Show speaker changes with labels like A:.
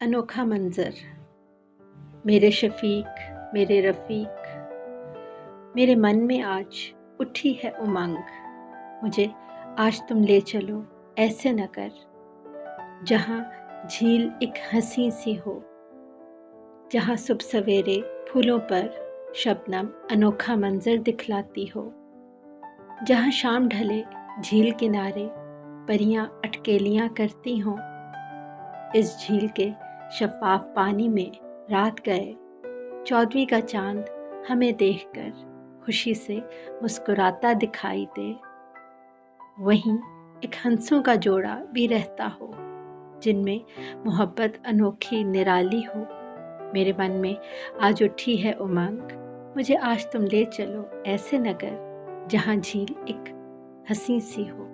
A: अनोखा मंजर। मेरे शफीक, मेरे रफ़ीक, मेरे मन में आज उठी है उमंग। मुझे आज तुम ले चलो ऐसे नगर, जहाँ झील एक हंसी सी हो, जहाँ सुबह सवेरे फूलों पर शबनम अनोखा मंजर दिखलाती हो, जहाँ शाम ढले झील किनारे परियां अटकेलियां करती हों। इस झील के शफाफ पानी में रात गए 14वीं का चांद हमें देखकर खुशी से मुस्कुराता दिखाई दे। वहीं एक हंसों का जोड़ा भी रहता हो, जिनमें मोहब्बत अनोखी निराली हो। मेरे मन में आज उठी है उमंग, मुझे आज तुम ले चलो ऐसे नगर, जहाँ झील एक हंसी सी हो।